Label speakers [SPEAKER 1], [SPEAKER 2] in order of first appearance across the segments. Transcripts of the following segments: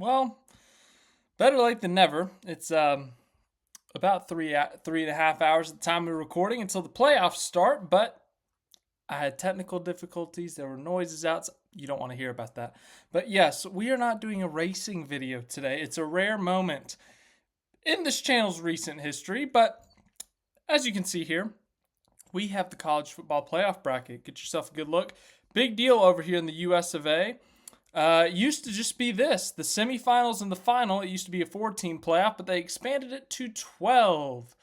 [SPEAKER 1] Well, better late than never. It's about 3.5 hours at the time of recording until the playoffs start, but I had technical difficulties. There were noises out. You don't want to hear about that. But yes, we are not doing a racing video today. It's a rare moment in this channel's recent history, but as you can see here, we have the college football playoff bracket. Get yourself a good look. Big deal over here in the US of A. It used to just be the semifinals and the final. It used to be a 4-team playoff, but they expanded it to 12.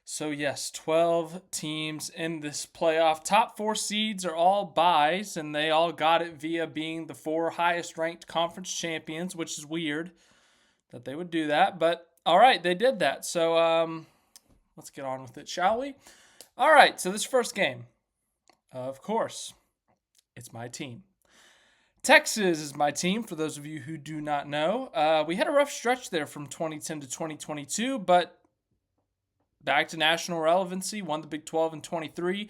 [SPEAKER 1] So yes, 12 teams in this playoff. Top 4 seeds are all byes, and they all got it via being the 4 highest ranked conference champions, which is weird that they would do that. But all right, they did that. So let's get on with it, shall we? All right, so this first game, of course, it's my team. Texas is my team, for those of you who do not know. We had a rough stretch there from 2010 to 2022, but back to national relevancy, won the Big 12 in 23,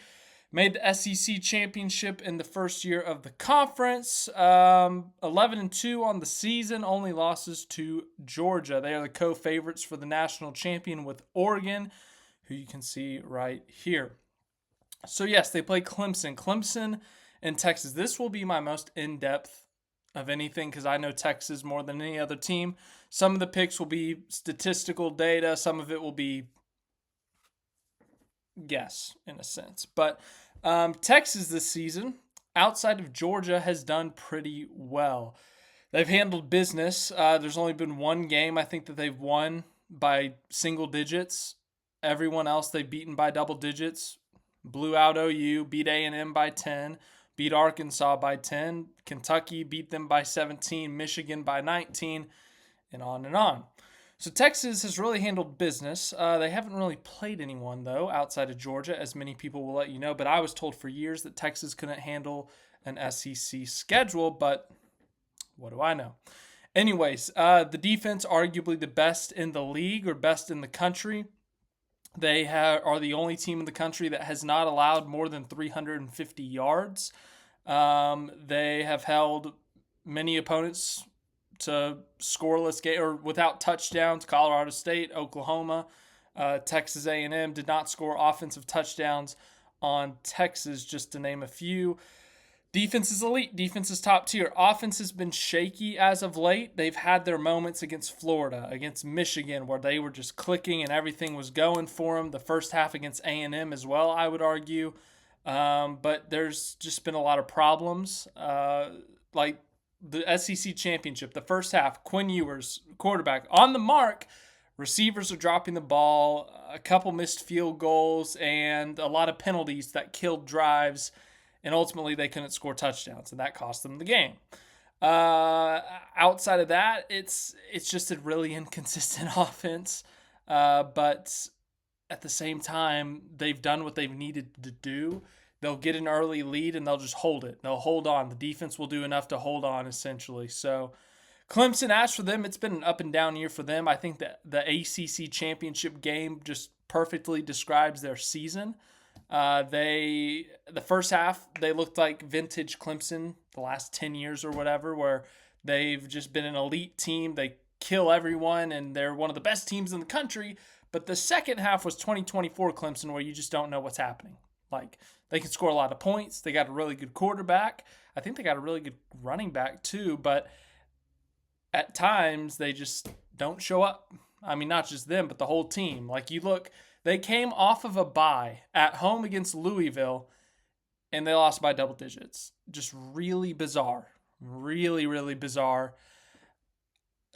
[SPEAKER 1] made the SEC championship in the first year of the conference, 11-2 on the season, only losses to Georgia. They are the co-favorites for the national champion with Oregon, who you can see right here. So yes, they play Clemson. Clemson and Texas. This will be my most in-depth of anything because I know Texas more than any other team. Some of the picks will be statistical data. Some of it will be guess, in a sense. But Texas this season, outside of Georgia, has done pretty well. They've handled business. There's only been one game, I think, that they've won by single digits. Everyone else they've beaten by double digits. Blew out OU, beat A&M by 10, beat Arkansas by 10, Kentucky beat them by 17, Michigan by 19, and on and on. So Texas has really handled business. They haven't really played anyone, though, outside of Georgia, as many people will let you know. But I was told for years that Texas couldn't handle an SEC schedule, but what do I know? Anyways, the defense, arguably the best in the league or best in the country. They are the only team in the country that has not allowed more than 350 yards. They have held many opponents to scoreless game or without touchdowns. Colorado State, Oklahoma, Texas A&M did not score offensive touchdowns on Texas, just to name a few. Defense is elite. Defense is top tier. Offense has been shaky as of late. They've had their moments against Florida, against Michigan, where they were just clicking and everything was going for them. The first half against A&M as well, I would argue. But there's just been a lot of problems. Like the SEC championship, the first half, Quinn Ewers, quarterback, on the mark. Receivers are dropping the ball, a couple missed field goals, and a lot of penalties that killed drives. And ultimately, they couldn't score touchdowns, and that cost them the game. Outside of that, it's just a really inconsistent offense. But at the same time, they've done what they've needed to do. They'll get an early lead, and they'll just hold it. They'll hold on. The defense will do enough to hold on, essentially. So Clemson, as for them, it's been an up-and-down year for them. I think that the ACC championship game just perfectly describes their season. The first half, they looked like vintage Clemson the last 10 years or whatever, where they've just been an elite team. They kill everyone, and they're one of the best teams in the country. But the second half was 2024 Clemson, where you just don't know what's happening. Like, they can score a lot of points. They got a really good quarterback. I think they got a really good running back too, but at times they just don't show up. I mean, not just them, but the whole team. Like, you look, they came off of a bye at home against Louisville, and they lost by double digits. Just really bizarre. Really, really bizarre.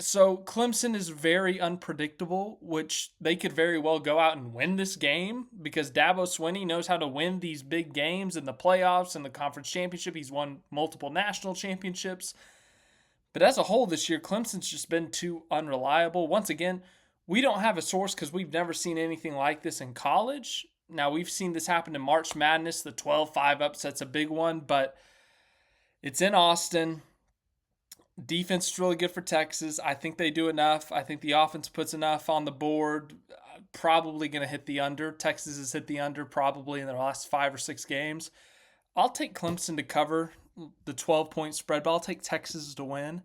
[SPEAKER 1] So Clemson is very unpredictable, which they could very well go out and win this game because Dabo Swinney knows how to win these big games in the playoffs and the conference championship. He's won multiple national championships. But as a whole this year, Clemson's just been too unreliable. Once again, we don't have a source because we've never seen anything like this in college. Now, we've seen this happen in March Madness. The 12-5 upset's a big one, but it's in Austin. Defense is really good for Texas. I think they do enough. I think the offense puts enough on the board. Probably going to hit the under. Texas has hit the under probably in their last 5 or 6 games. I'll take Clemson to cover the 12-point spread, but I'll take Texas to win.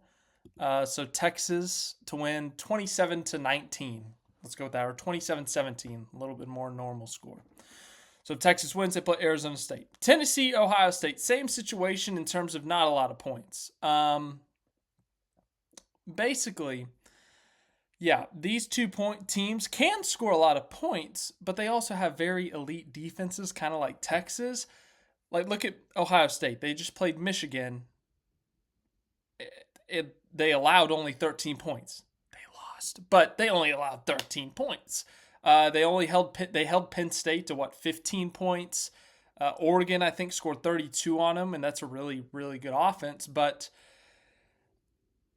[SPEAKER 1] So Texas to win 27-19. Let's go with that. Or 27-17, a little bit more normal score. So if Texas wins, they play Arizona State. Tennessee, Ohio State, same situation in terms of not a lot of points. Basically, yeah, these 2-point teams can score a lot of points, but they also have very elite defenses, kind of like Texas. Like, look at Ohio State. They just played Michigan. They allowed only 13 points. They lost, but they only allowed 13 points. They held Penn State to 15 points. Oregon, I think, scored 32 on them, and that's a really, really good offense. But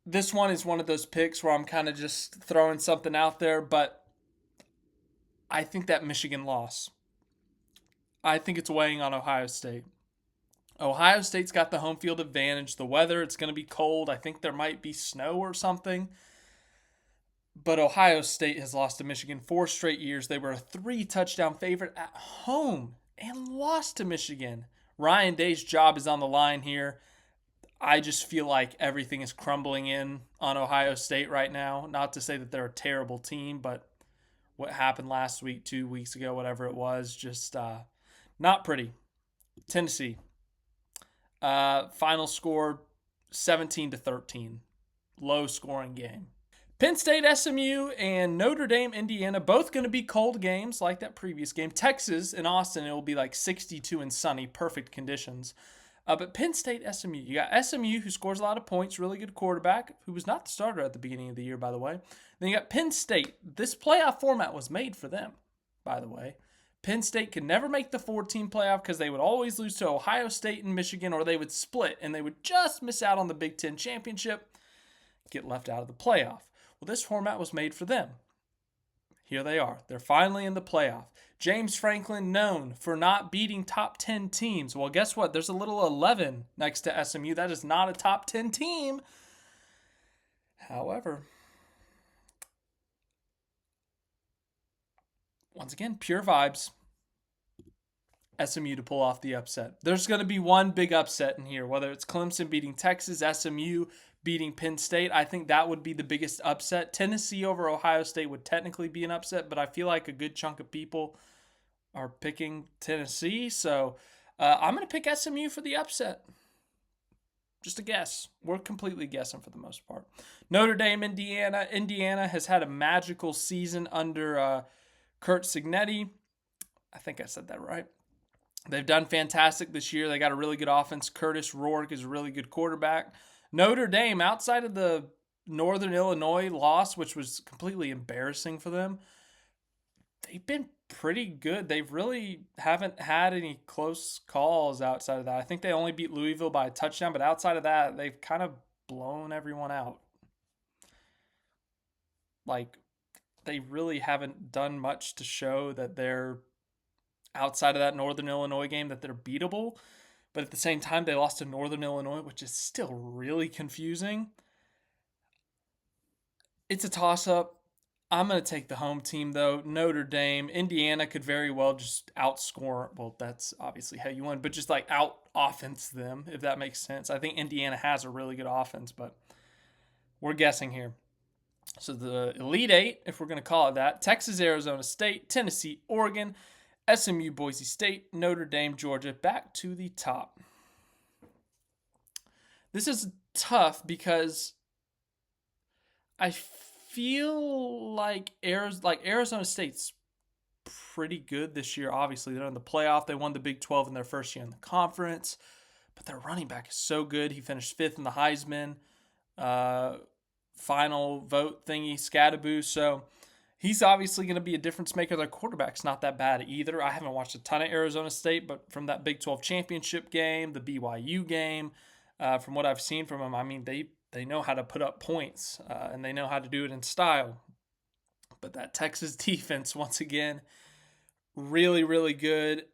[SPEAKER 1] this one is one of those picks where I'm kind of just throwing something out there, but I think that Michigan loss, I think it's weighing on Ohio State. Ohio State's got the home field advantage. The weather, it's going to be cold. I think there might be snow or something. But Ohio State has lost to Michigan 4 straight years. They were a 3-touchdown favorite at home and lost to Michigan. Ryan Day's job is on the line here. I just feel like everything is crumbling in on Ohio State right now. Not to say that they're a terrible team, but what happened last week, 2 weeks ago, whatever it was, just not pretty. Tennessee. Final score 17-13. Low scoring game. Penn State, SMU, and Notre Dame, Indiana, both going to be cold games like that previous game. Texas and Austin, it will be like 62 and sunny, perfect conditions. But Penn State, SMU. You got SMU, who scores a lot of points, really good quarterback, who was not the starter at the beginning of the year, by the way. Then you got Penn State. This playoff format was made for them, by the way. Penn State could never make the 4-team playoff because they would always lose to Ohio State and Michigan, or they would split and they would just miss out on the Big Ten championship, get left out of the playoff. Well, this format was made for them. Here they are. They're finally in the playoff. James Franklin, known for not beating top 10 teams. Well, guess what? There's a little 11 next to SMU. That is not a top 10 team. However, once again, pure vibes. SMU to pull off the upset. There's going to be one big upset in here, whether it's Clemson beating Texas, SMU beating Penn State. I think that would be the biggest upset. Tennessee over Ohio State would technically be an upset, but I feel like a good chunk of people are picking Tennessee. So I'm going to pick SMU for the upset. Just a guess. We're completely guessing for the most part. Notre Dame, Indiana. Indiana has had a magical season under Curt Cignetti. I think I said that right. They've done fantastic this year. They got a really good offense. Curtis Rourke is a really good quarterback. Notre Dame, outside of the Northern Illinois loss, which was completely embarrassing for them, they've been pretty good. They really haven't had any close calls outside of that. I think they only beat Louisville by a touchdown, but outside of that, they've kind of blown everyone out. Like, they really haven't done much to show that they're, outside of that Northern Illinois game, that they're beatable. But at the same time, they lost to Northern Illinois, which is still really confusing. It's a toss-up. I'm going to take the home team, though. Notre Dame. Indiana could very well just outscore. Well, that's obviously how you win, but just like out-offense them, if that makes sense. I think Indiana has a really good offense, but we're guessing here. So the Elite Eight, if we're going to call it that, Texas, Arizona State, Tennessee, Oregon, SMU, Boise State, Notre Dame, Georgia, back to the top. This is tough because I feel like Arizona State's pretty good this year. Obviously, they're in the playoff. They won the Big 12 in their first year in the conference, but their running back is so good. He finished 5th in the Heisman final vote thingy, Scadaboo. So he's obviously going to be a difference maker. Their quarterback's not that bad either. I haven't watched a ton of Arizona State, but from that Big 12 championship game, the BYU game, from what I've seen from them, I mean, they know how to put up points, and they know how to do it in style. But that Texas defense, once again, really, really good.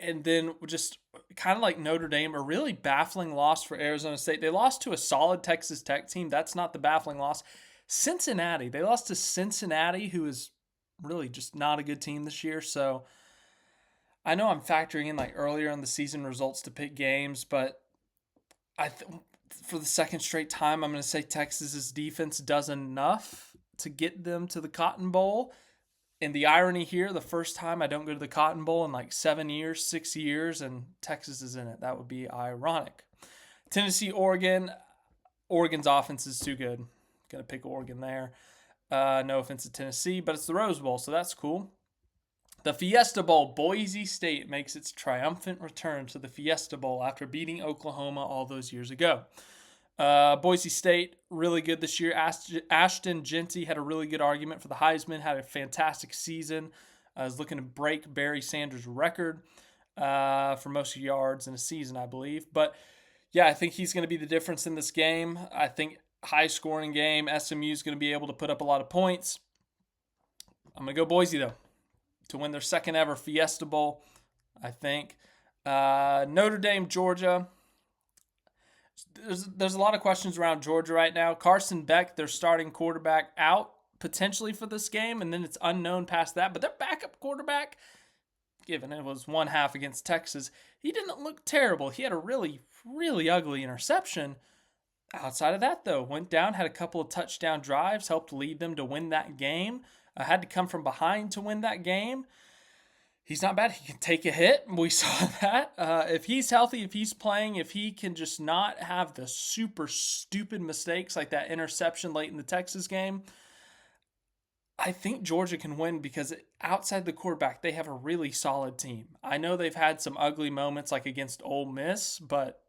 [SPEAKER 1] And then just kind of like Notre Dame, a really baffling loss for Arizona State. They lost to a solid Texas Tech team. That's not the baffling loss. Cincinnati. They lost to Cincinnati, who is really just not a good team this year. So I know I'm factoring in like earlier in the season results to pick games, but For the second straight time, I'm going to say Texas's defense does enough to get them to the Cotton Bowl. And the irony here, the first time I don't go to the Cotton Bowl in like 7 years, 6 years, and Texas is in it. That would be ironic. Tennessee, Oregon. Oregon's offense is too good. Going to pick Oregon there. No offense to Tennessee, but it's the Rose Bowl, so that's cool. The Fiesta Bowl. Boise State makes its triumphant return to the Fiesta Bowl after beating Oklahoma all those years ago. Boise State, really good this year. Ashton Jeanty had a really good argument for the Heisman, had a fantastic season. Was looking to break Barry Sanders' record for most yards in a season, I believe. But, yeah, I think he's going to be the difference in this game. I think high-scoring game. SMU is going to be able to put up a lot of points. I'm going to go Boise, though, to win their second ever Fiesta Bowl, I think. Notre Dame, Georgia. There's a lot of questions around Georgia right now. Carson Beck, their starting quarterback, out potentially for this game, and then it's unknown past that. But their backup quarterback, given it was 1/2 against Texas, he didn't look terrible. He had a really, really ugly interception. Outside of that, though, went down, had a couple of touchdown drives, helped lead them to win that game. Had to come from behind to win that game. He's not bad. He can take a hit. We saw that. If he's healthy, if he's playing, if he can just not have the super stupid mistakes like that interception late in the Texas game, I think Georgia can win because outside the quarterback, they have a really solid team. I know they've had some ugly moments like against Ole Miss, but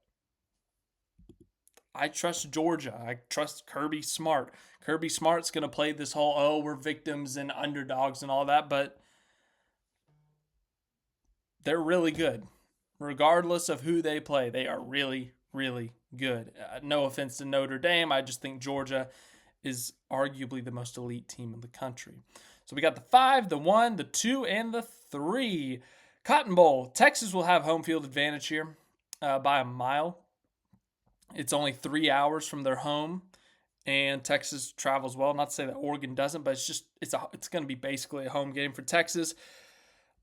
[SPEAKER 1] I trust Georgia. I trust Kirby Smart. Kirby Smart's going to play this whole, we're victims and underdogs and all that, but they're really good. Regardless of who they play, they are really, really good. No offense to Notre Dame. I just think Georgia is arguably the most elite team in the country. So we got the 5, the 1, the 2, and the 3. Cotton Bowl. Texas will have home field advantage here by a mile. It's only 3 hours from their home, and Texas travels well. Not to say that Oregon doesn't, but it's going to be basically a home game for Texas.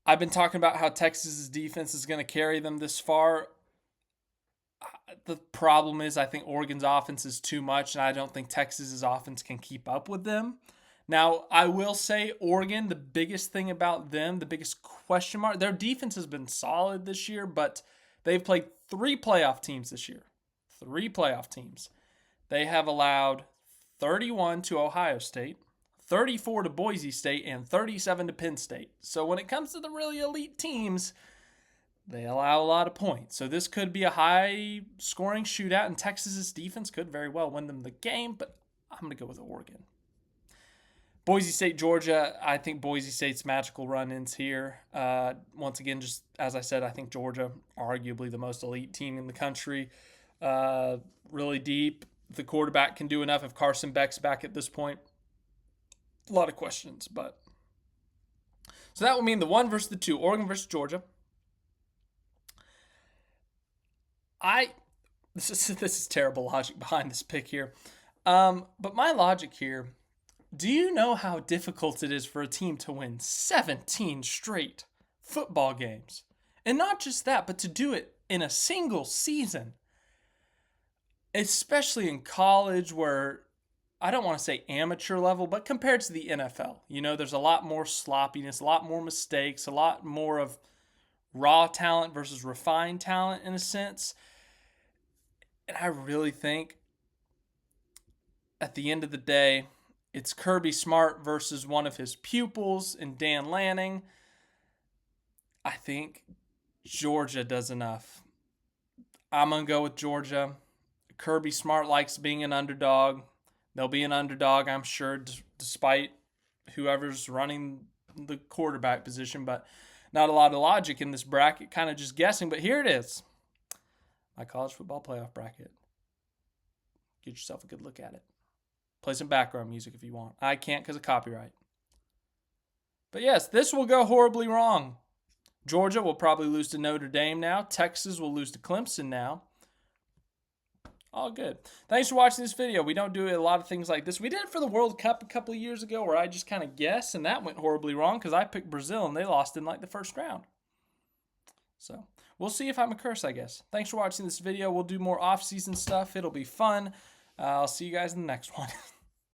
[SPEAKER 1] I've been talking about how Texas's defense is going to carry them this far. The problem is I think Oregon's offense is too much, and I don't think Texas's offense can keep up with them. Now, I will say Oregon, the biggest thing about them, the biggest question mark, their defense has been solid this year, but they've played 3 playoff teams this year. 3 playoff teams. They have allowed 31 to Ohio State, 34 to Boise State, and 37 to Penn State. So when it comes to the really elite teams, they allow a lot of points. So this could be a high-scoring shootout, and Texas's defense could very well win them the game, but I'm going to go with Oregon. Boise State, Georgia, I think Boise State's magical run ends here. Once again, just as I said, I think Georgia, arguably the most elite team in the country, really deep. The quarterback can do enough if Carson Beck's back at this point. A lot of questions, but so that would mean the 1 versus the 2, Oregon versus Georgia. This is terrible logic behind this pick here, but my logic here. Do you know how difficult it is for a team to win 17 straight football games, and not just that, but to do it in a single season, especially in college where I don't want to say amateur level, but compared to the NFL, there's a lot more sloppiness, a lot more mistakes, a lot more of raw talent versus refined talent in a sense. And I really think at the end of the day, it's Kirby Smart versus one of his pupils in Dan Lanning. I think Georgia does enough. I'm going to go with Georgia. Kirby Smart likes being an underdog. They'll be an underdog, I'm sure, despite whoever's running the quarterback position. But not a lot of logic in this bracket, kind of just guessing. But here it is. My college football playoff bracket. Get yourself a good look at it. Play some background music if you want. I can't because of copyright. But yes, this will go horribly wrong. Georgia will probably lose to Notre Dame now. Texas will lose to Clemson now. All good. Thanks for watching this video. We don't do a lot of things like this. We did it for the World Cup a couple of years ago where I just kind of guessed, and that went horribly wrong because I picked Brazil, and they lost in like the first round. So we'll see if I'm a curse, I guess. Thanks for watching this video. We'll do more off-season stuff. It'll be fun. I'll see you guys in the next one.